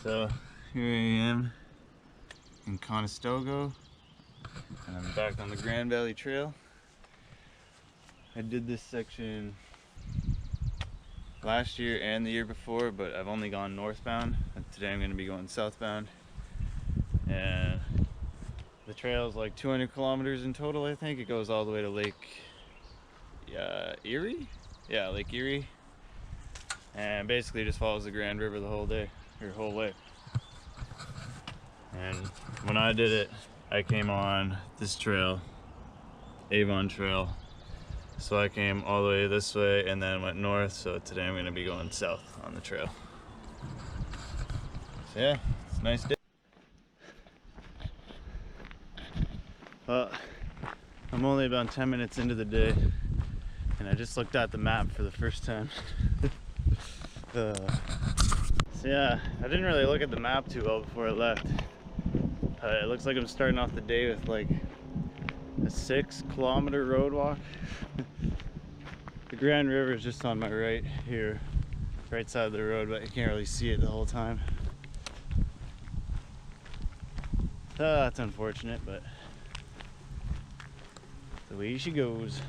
So here I am in Conestogo, and I'm back on the Grand Valley Trail. I did this section last year and the year before, but I've only gone northbound, and today I'm going to be going southbound. And the trail is like 200 kilometers in total, I think. It goes all the way to Lake Erie? Yeah, Lake Erie. And basically just follows the Grand River the whole day, or whole way. And when I did it, I came on this trail, Avon Trail. So I came all the way this way and then went north. So today I'm going to be going south on the trail. So yeah, it's a nice day. Well, I'm only about 10 minutes into the day, and I just looked at the map for the first time. So yeah, I didn't really look at the map too well before I left. It looks like I'm starting off the day with like a 6-kilometer road walk. The Grand River is just on my right here, right side of the road, but you can't really see it the whole time. So that's unfortunate, but the way she goes.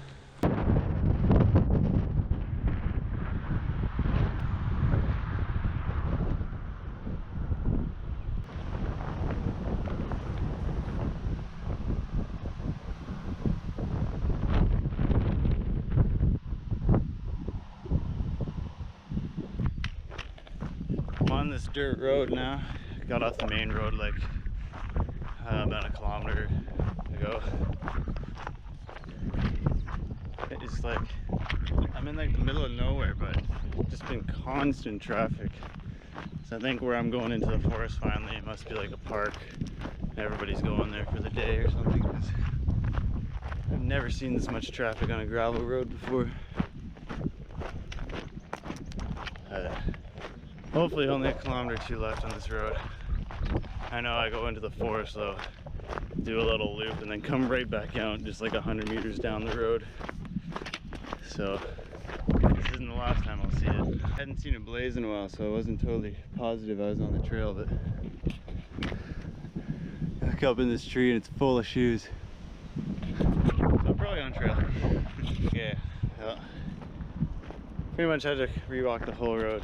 On this dirt road now. I got off the main road like about a kilometer ago. It's like I'm in like the middle of nowhere, but just been constant traffic. So I think where I'm going into the forest finally, it must be like a park. Everybody's going there for the day or something, 'cause I've never seen this much traffic on a gravel road before. Hopefully only a kilometer or two left on this road. I know I go into the forest though, do a little loop and then come right back out just like 100 meters down the road. So this isn't the last time I'll see it. I hadn't seen it blaze in a while, so I wasn't totally positive I was on the trail, but I look up in this tree and it's full of shoes. So I'm probably on trail. Yeah, well, pretty much had to rewalk the whole road.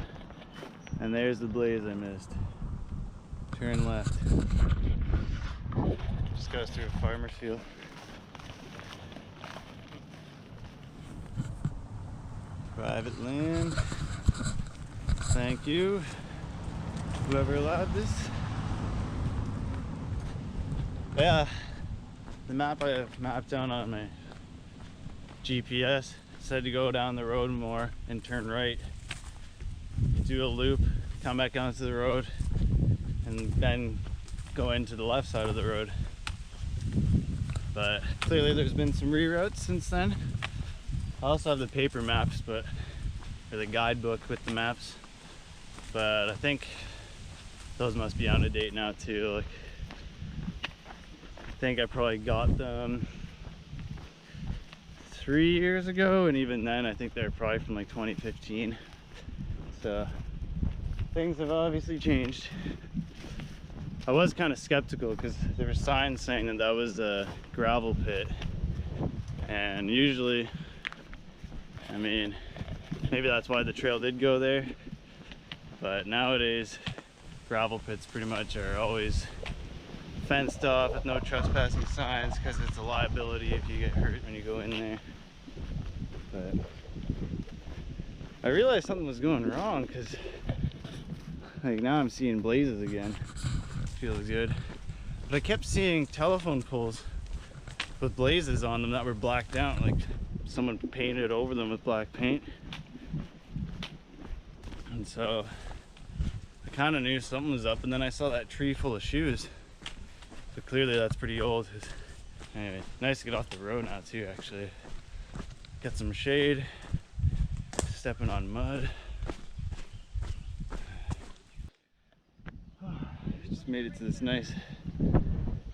And there's the blaze I missed. Turn left. Just goes through a farmer's field. Private land. Thank you, whoever allowed this. But yeah, the map I have mapped down on my GPS said to go down the road more and turn right. Do a loop, come back onto the road, and then go into the left side of the road. But clearly there's been some reroutes since then. I also have the paper maps, or the guidebook with the maps, but I think those must be out of date now too. Like, I think I probably got them 3 years ago, and even then I think they're probably from like 2015. So things have obviously changed. I was kind of skeptical because there were signs saying that that was a gravel pit, and usually, I mean, maybe that's why the trail did go there, but nowadays gravel pits pretty much are always fenced off with no trespassing signs because it's a liability if you get hurt when you go in there. But I realized something was going wrong because like now I'm seeing blazes again. Feels good. But I kept seeing telephone poles with blazes on them that were blacked out, like someone painted over them with black paint. And so I kind of knew something was up, and then I saw that tree full of shoes. So clearly that's pretty old. Anyway, nice to get off the road now too, actually. Get some shade. Stepping on mud. Just made it to this nice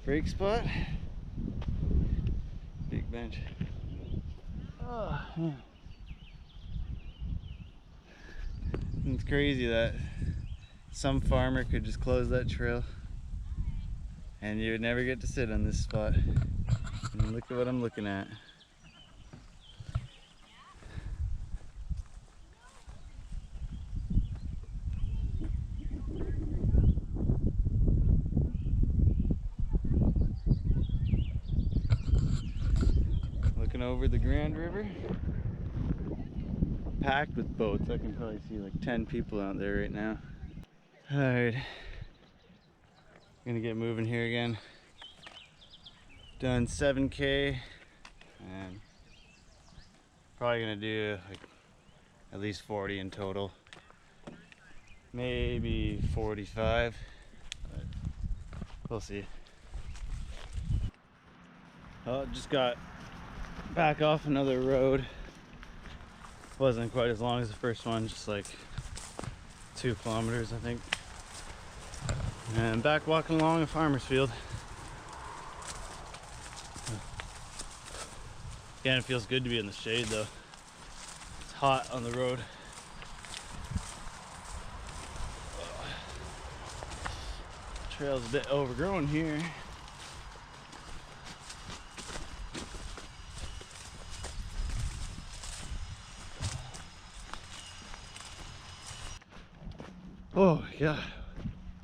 break spot. Big bench. Oh, man. It's crazy that Some farmer could just close that trail and you would never get to sit on this spot. And look at what I'm looking at. Looking over the Grand River. Packed with boats. I can probably see like 10 people out there right now. Alright. Gonna get moving here again. Done 7K and probably gonna do like at least 40 in total. Maybe 45, but we'll see. Well, just got back off another road. Wasn't quite as long as the first one, just like 2 kilometers I think. And back walking along a farmer's field. Again, it feels good to be in the shade though. It's hot on the road. Trail's a bit overgrown here. Oh my god.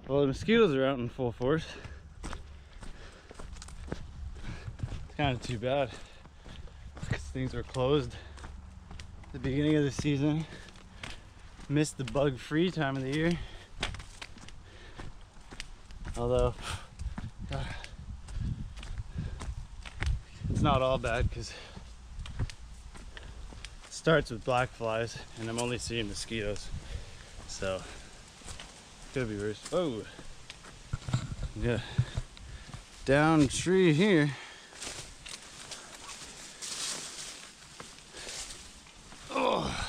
Well, the mosquitoes are out in full force. It's kind of too bad because things were closed at the beginning of the season. Missed the bug-free time of the year. Although, God, it's not all bad because it starts with black flies and I'm only seeing mosquitoes. So, could be worse. Oh, yeah, down tree here. Oh,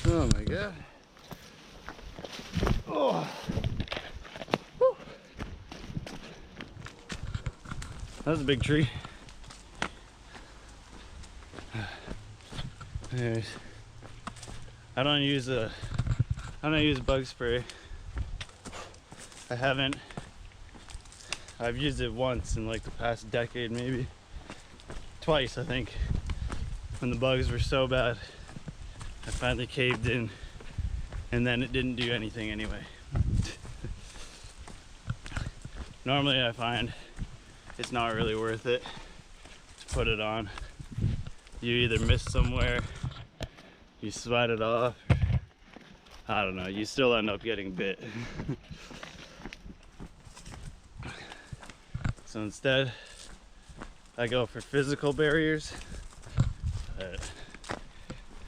oh my god. Oh, whew. That's a big tree. Anyways, I don't use bug spray. I haven't. I've used it once in like the past decade, maybe twice I think, when the bugs were so bad. I finally caved in and then it didn't do anything anyway. Normally I find it's not really worth it to put it on. You either miss somewhere, you sweat it off, I don't know, you still end up getting bit. So instead, I go for physical barriers. But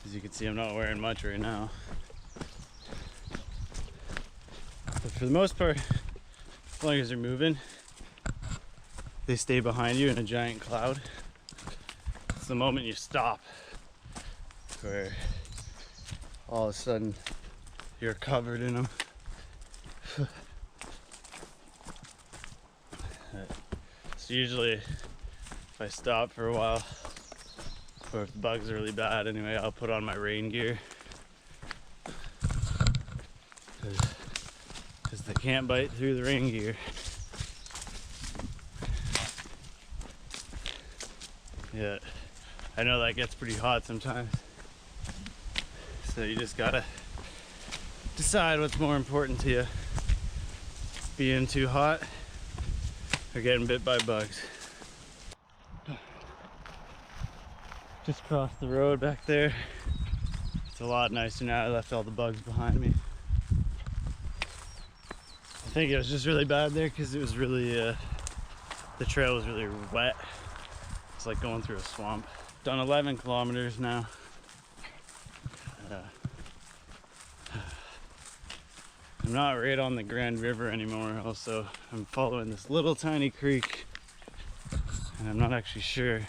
as you can see, I'm not wearing much right now. But for the most part, as long as they're moving, they stay behind you in a giant cloud. It's the moment you stop where all of a sudden you're covered in them. So usually if I stop for a while, or if the bugs are really bad anyway, I'll put on my rain gear. Because they can't bite through the rain gear. Yeah, I know that gets pretty hot sometimes. So you just gotta decide what's more important to you. Being too hot or getting bit by bugs. Just crossed the road back there. It's a lot nicer now. I left all the bugs behind me. I think it was just really bad there because it was really, the trail was really wet. It's like going through a swamp. Done 11 kilometers now. I'm not right on the Grand River anymore. Also, I'm following this little tiny creek and I'm not actually sure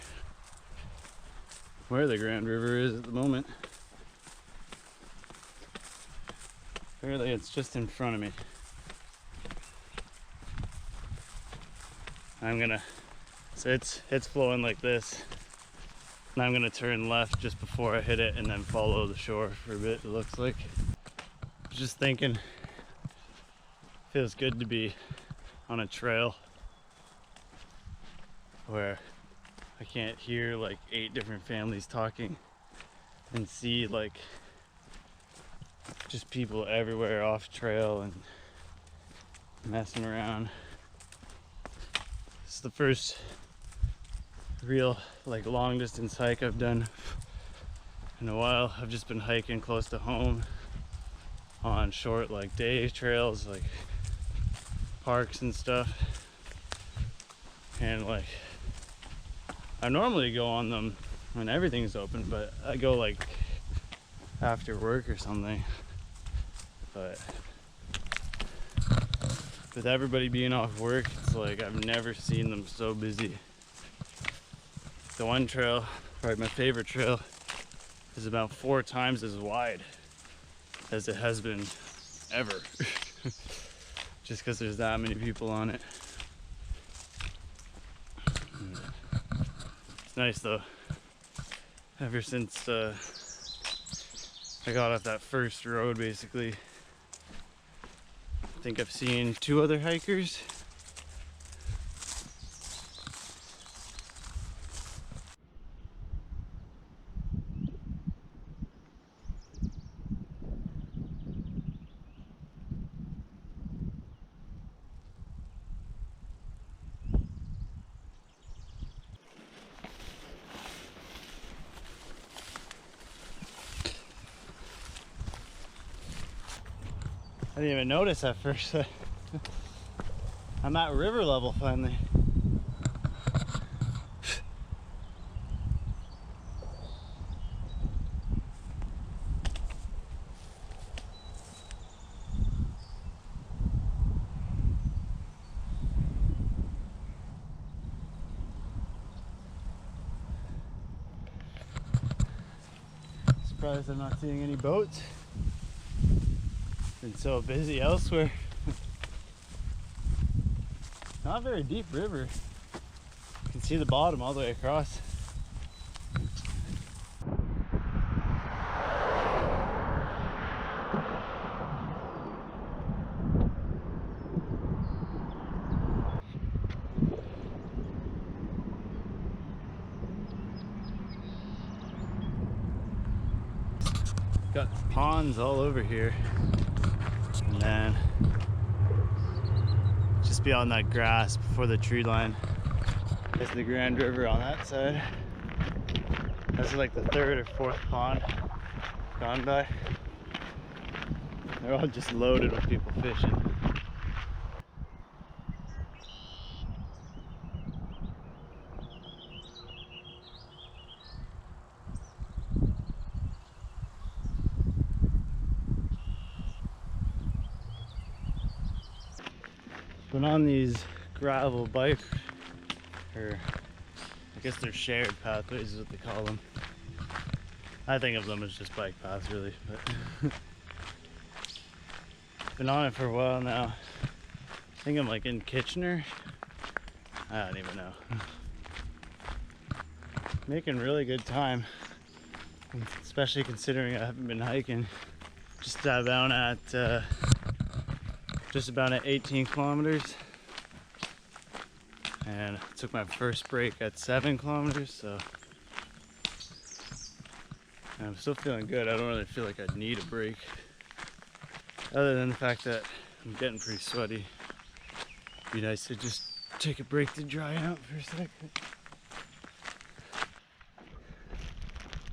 where the Grand River is at the moment. Apparently it's just in front of me. So it's flowing like this. And I'm gonna turn left just before I hit it and then follow the shore for a bit, it looks like. Just thinking, feels good to be on a trail where I can't hear like 8 different families talking and see like just people everywhere off trail and messing around. It's the first real like long distance hike I've done in a while. I've just been hiking close to home on short like day trails, like parks and stuff, and like I normally go on them when everything's open, but I go like after work or something. But with everybody being off work, it's like I've never seen them so busy. The one trail, probably my favorite trail, is about 4 times as wide as it has been ever. Just because there's that many people on it. It's nice though. Ever since I got off that first road, basically, I think I've seen 2 other hikers. I didn't even notice at first. I'm at river level finally. Surprised I'm not seeing any boats. Been so busy elsewhere. Not a very deep river. You can see the bottom all the way across. Got ponds all over here. And then just beyond that grass before the tree line is the Grand River on that side. That's like the 3rd or 4th pond gone by. They're all just loaded with people fishing. Been on these gravel bike, or I guess they're shared pathways is what they call them. I think of them as just bike paths really, but been on it for a while now. I think I'm like in Kitchener. I don't even know. Making really good time, especially considering I haven't been hiking. Just about at 18 kilometers, and I took my first break at 7 kilometers, so I'm still feeling good. I don't really feel like I need a break, other than the fact that I'm getting pretty sweaty. It'd be nice to just take a break to dry out for a second.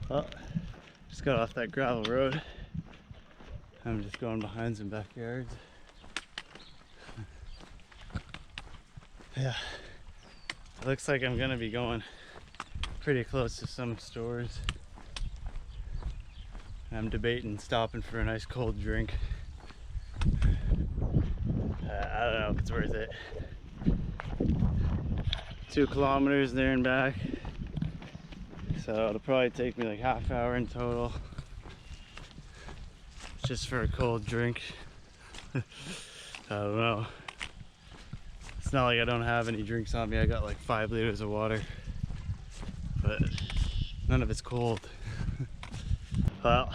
Well, just got off that gravel road. I'm just going behind some backyards. Yeah, it looks like I'm gonna be going pretty close to some stores. I'm debating stopping for a nice cold drink. I don't know if it's worth it. 2 kilometers there and back, so it'll probably take me like half hour in total, just for a cold drink. I don't know. It's not like I don't have any drinks on me. I got like 5 liters of water, but None of it's cold. Well,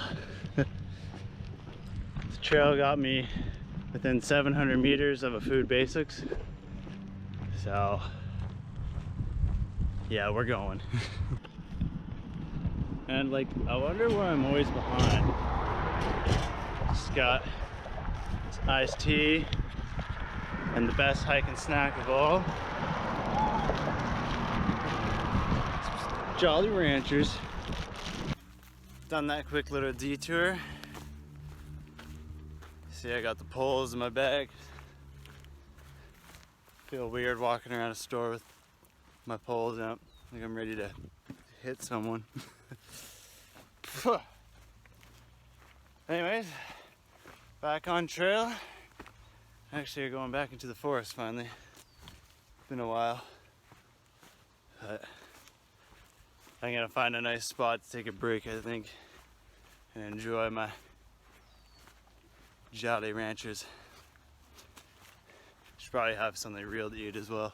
the trail got me within 700 meters of a Food Basics. So, yeah, we're going. And like, I wonder why I'm always behind. Just got this iced tea and the best hike and snack of all. Jolly Ranchers. Done that quick little detour. See, I got the poles in my bag. Feel weird walking around a store with my poles out. Like I'm ready to hit someone. Anyways, back on trail. Actually, we're going back into the forest finally. Been a while, but I'm gonna find a nice spot to take a break, I think, and enjoy my Jolly Ranchers. Should probably have something real to eat as well.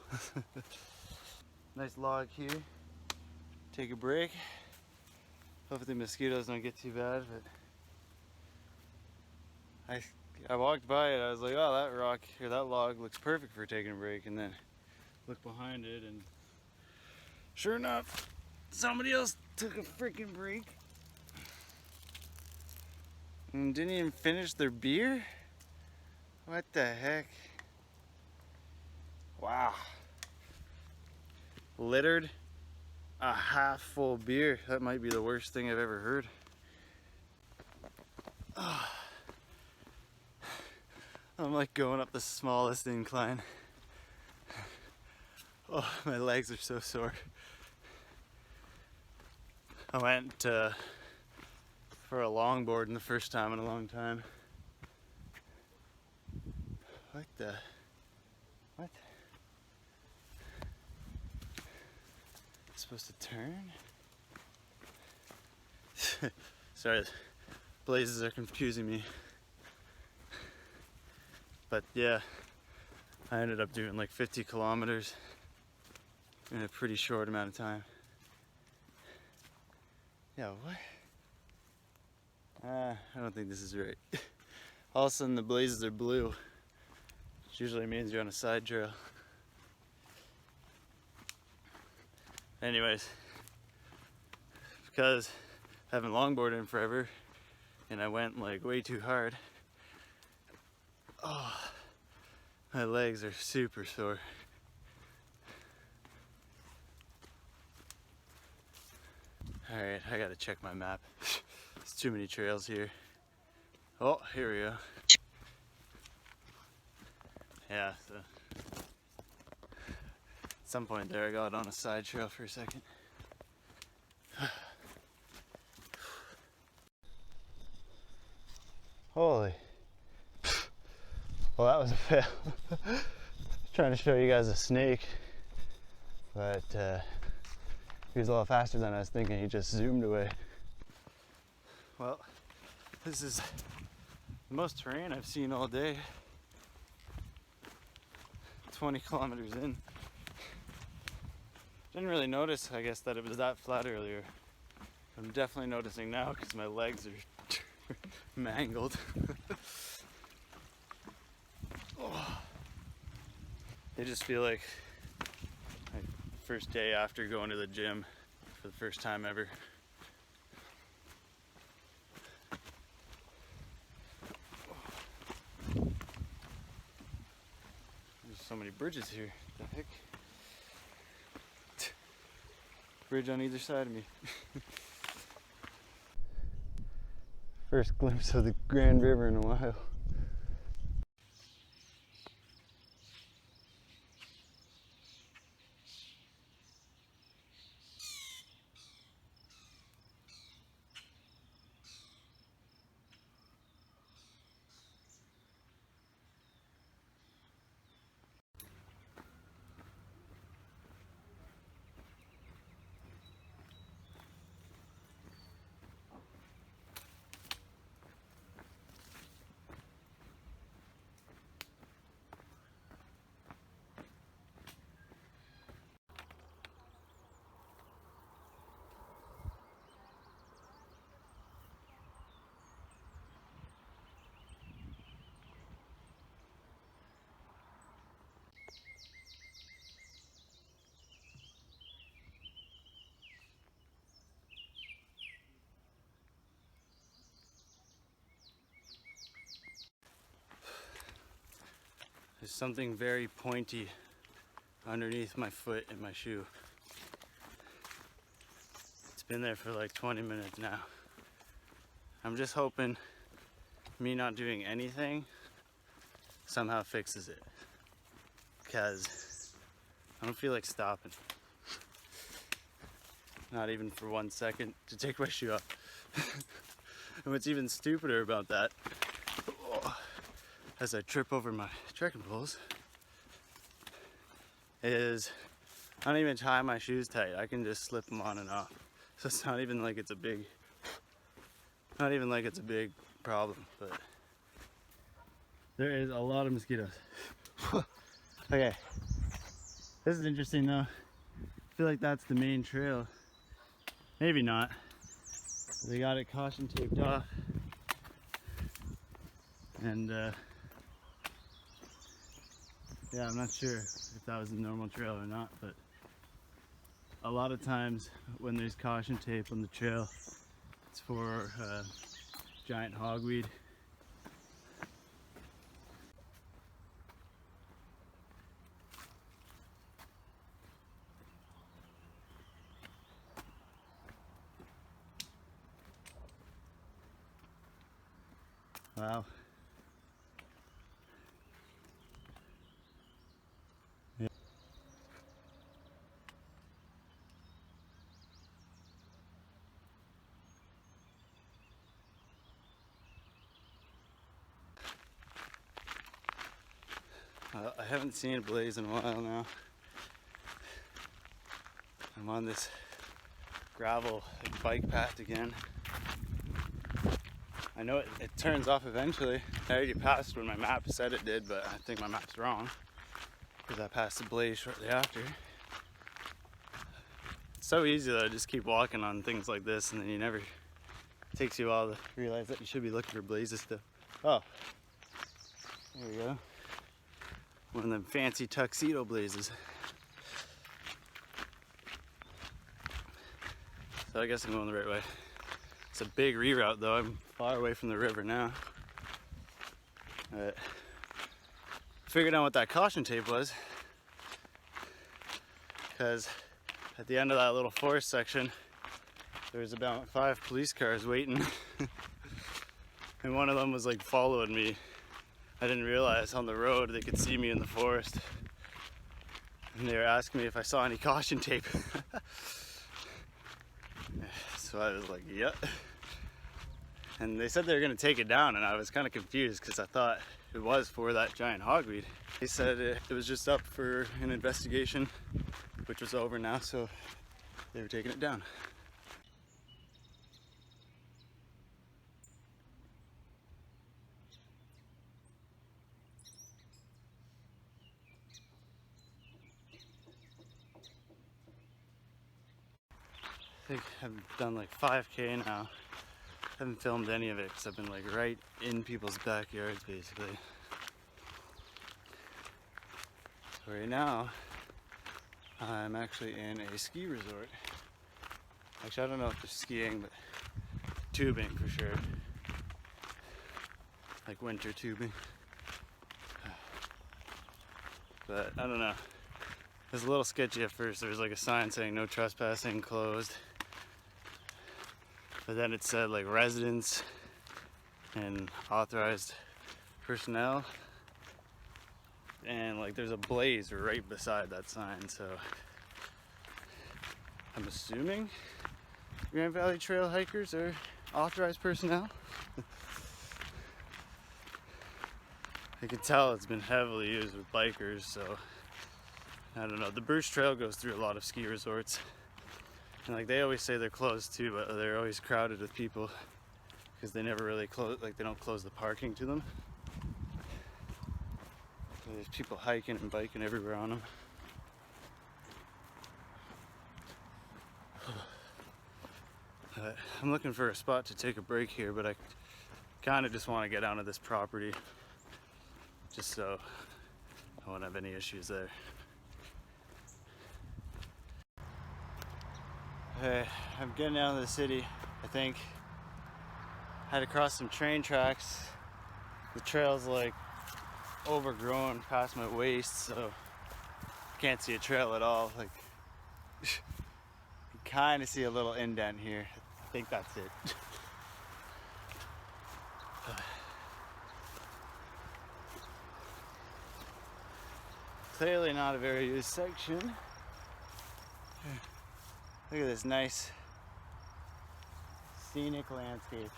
Nice log here. Take a break. Hopefully the mosquitoes don't get too bad, but I walked by it, I was like, oh, that rock or that log looks perfect for taking a break, and then look behind it, and sure enough, somebody else took a freaking break and didn't even finish their beer? What the heck? Wow. Littered a half full beer. That might be the worst thing I've ever heard. Oh. I'm like going up the smallest incline. Oh, my legs are so sore. I went for a longboard the first time in a long time. What the? What? It's supposed to turn? Sorry, blazes are confusing me. But yeah, I ended up doing like 50 kilometers in a pretty short amount of time. Yeah, what? I don't think this is right. All of a sudden the blazes are blue, which usually means you're on a side trail. Anyways, because I haven't longboarded in forever and I went like way too hard, oh, my legs are super sore. Alright, I gotta check my map. There's too many trails here. Oh, here we go. Yeah, so at some point there I got on a side trail for a second. Holy. Well, that was a fail. Trying to show you guys a snake, but he was a lot faster than I was thinking. He just zoomed away. Well, this is the most terrain I've seen all day. 20 kilometers in. Didn't really notice, I guess, that it was that flat earlier. I'm definitely noticing now because my legs are mangled. Oh. They just feel like first day after going to the gym for the first time ever. There's so many bridges here. What the heck? Bridge on either side of me. First glimpse of the Grand River in a while. There's something very pointy underneath my foot in my shoe. It's been there for like 20 minutes now. I'm just hoping me not doing anything somehow fixes it, because I don't feel like stopping. Not even for 1 second to take my shoe off. And what's even stupider about that, as I trip over my trekking poles, is I don't even tie my shoes tight. I can just slip them on and off. So it's not even like it's a big problem, but there is a lot of mosquitoes. Okay, this is interesting though. I feel like that's the main trail. Maybe not. They got it caution taped off, and yeah, I'm not sure if that was a normal trail or not, but a lot of times when there's caution tape on the trail, it's for giant hogweed. Wow. Yeah. I haven't seen a blaze in a while now. I'm on this gravel bike path again. I know it turns off eventually. I already passed when my map said it did, but I think my map's wrong, because I passed the blaze shortly after. It's so easy though, just keep walking on things like this, and then it takes you a while to realize that you should be looking for blazes still. Oh, there we go. One of them fancy tuxedo blazes. So I guess I'm going the right way. It's a big reroute though. I'm far away from the river now. Figured out what that caution tape was, because at the end of that little forest section there was about 5 police cars waiting. And one of them was like following me. I didn't realize on the road they could see me in the forest, and they were asking me if I saw any caution tape. So I was like, yep. And they said they were going to take it down, and I was kind of confused because I thought it was for that giant hogweed. They said it was just up for an investigation, which was over now, so they were taking it down. I think I've done like 5K now. I haven't filmed any of it because I've been like right in people's backyards basically. So right now I'm actually in a ski resort. Actually, I don't know if they're skiing, but tubing for sure. Like winter tubing. But I don't know. It was a little sketchy at first. There was like a sign saying no trespassing, closed. But then it said like residents and authorized personnel. And like there's a blaze right beside that sign, so I'm assuming Grand Valley Trail hikers are authorized personnel. I can tell it's been heavily used with bikers, so I don't know. The Bruce Trail goes through a lot of ski resorts, and like they always say they're closed too, but they're always crowded with people because they never really close, like they don't close the parking to them. So there's people hiking and biking everywhere on them. I'm looking for a spot to take a break here, but I kind of just want to get onto this property just so I won't have any issues there. Okay, I'm getting out of the city, I think. Had to cross some train tracks. The trail's like overgrown past my waist, so can't see a trail at all. Like, you kind of see a little indent here. I think that's it. Clearly not a very used section. Look at this nice scenic landscape.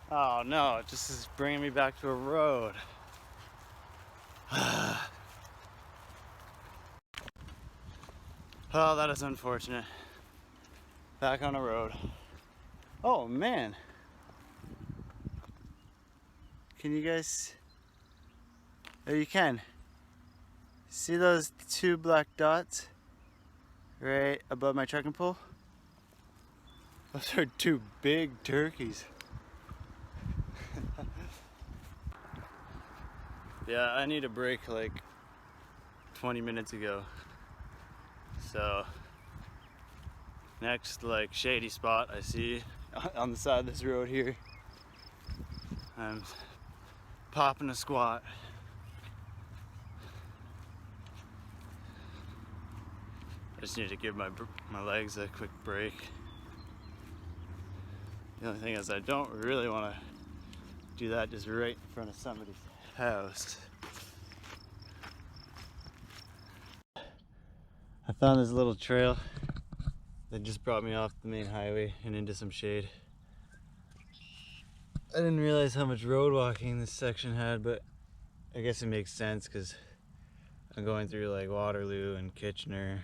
Oh no, it just is bringing me back to a road. Oh, that is unfortunate. Back on a road. Oh man. Can you guys... Oh, you can. See those two black dots right above my trekking pole? Those are two big turkeys. Yeah, I need a break like 20 minutes ago. So next like shady spot I see on the side of this road here, I'm popping a squat. I just need to give my legs a quick break. The only thing is I don't really want to do that just right in front of somebody's house. I found this little trail that just brought me off the main highway and into some shade. I didn't realize how much road walking this section had, but I guess it makes sense because I'm going through like Waterloo and Kitchener.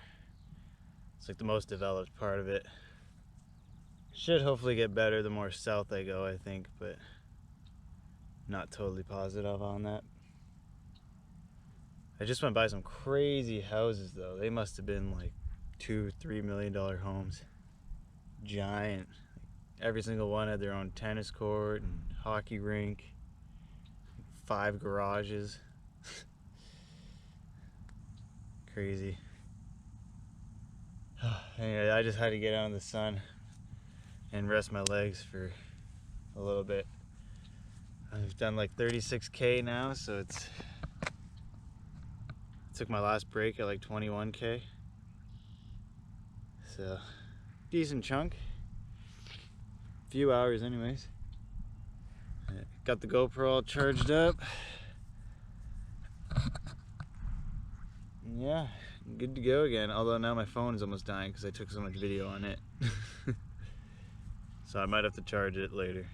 It's like the most developed part of it. Should hopefully get better the more south I go, I think, but not totally positive on that. I just went by some crazy houses though. They must have been like $2-3 million homes. Giant. Every single one had their own tennis court and hockey rink. 5 garages. Crazy. Anyway, I just had to get out in the sun and rest my legs for a little bit. I've done like 36K now, so took my last break at like 21K. So, decent chunk. Few hours anyways. Got the GoPro all charged up. Yeah, good to go again. Although now my phone is almost dying because I took so much video on it. So I might have to charge it later.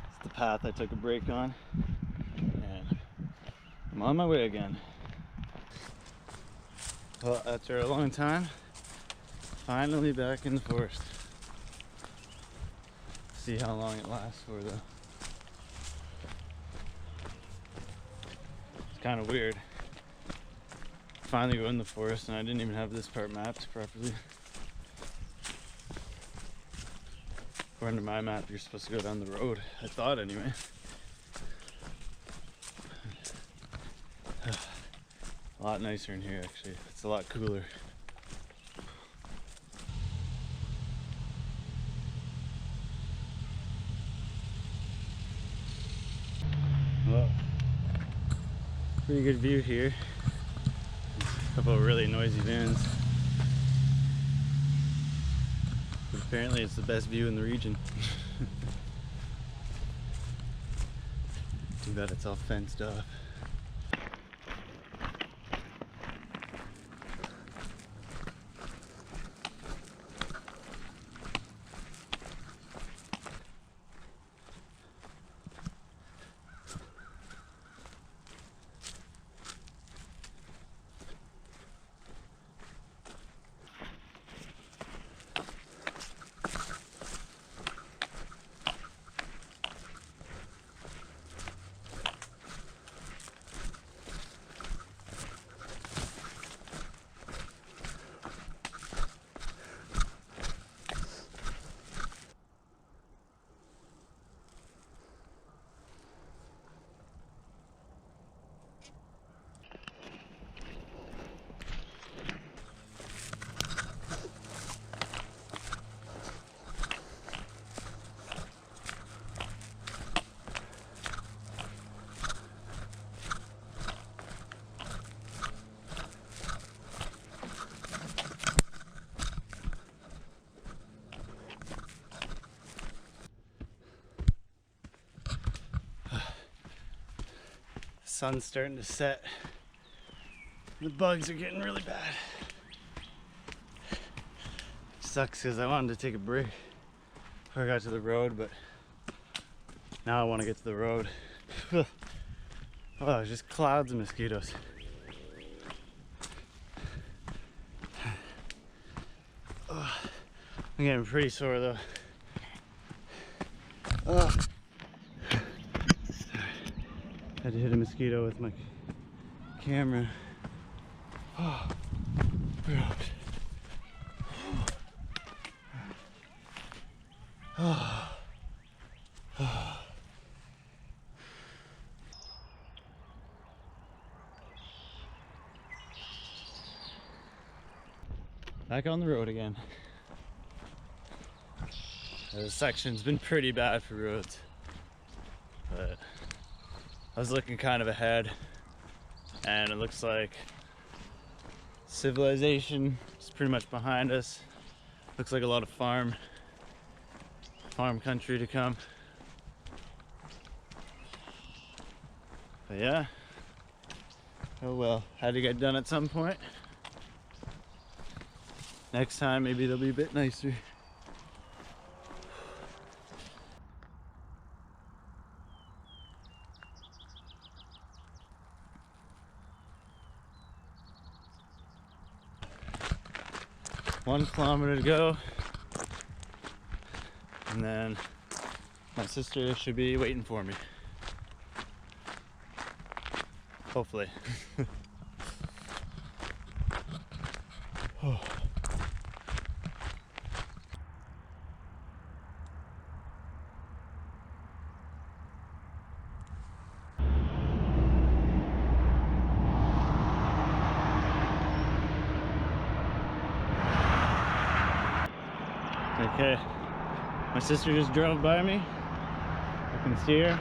It's the path I took a break on. And I'm on my way again. Well, after a long time, finally back in the forest. See how long it lasts for though. It's kind of weird. Finally go in the forest and I didn't even have this part mapped properly. According to my map, you're supposed to go down the road. I thought anyway. A lot nicer in here actually. It's a lot cooler. Well, pretty good view here. A couple of really noisy vans. But apparently it's the best view in the region. Too bad it's all fenced off. sun's starting to set. The bugs are getting really bad. Sucks because I wanted to take a break before I got to the road, but now I want to get to the road. Oh, it's just clouds of mosquitoes. Oh, I'm getting pretty sore though. Oh. Had to hit a mosquito with my camera. Oh, gross. Oh. Oh. Back on the road again. This section's been pretty bad for roads, but I was looking kind of ahead, and it looks like civilization is pretty much behind us. Looks like a lot of farm country to come. But yeah, oh well, had to get done at some point. Next time maybe they'll be a bit nicer. One kilometer to go, and then my sister should be waiting for me. Hopefully. Oh. Okay, my sister just drove by me. I can see her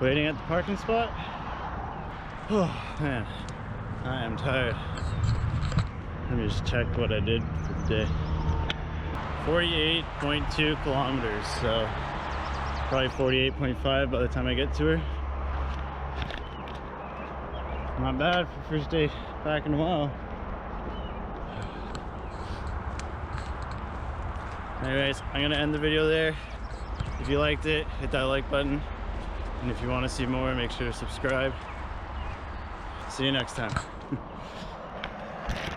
waiting at the parking spot. Oh man, I am tired. Let me just check what I did for the day. 48.2 kilometers, so probably 48.5 by the time I get to her. Not bad for first day back in a while. Anyways, I'm gonna end the video there. If you liked it, hit that like button. And if you want to see more, make sure to subscribe. See you next time.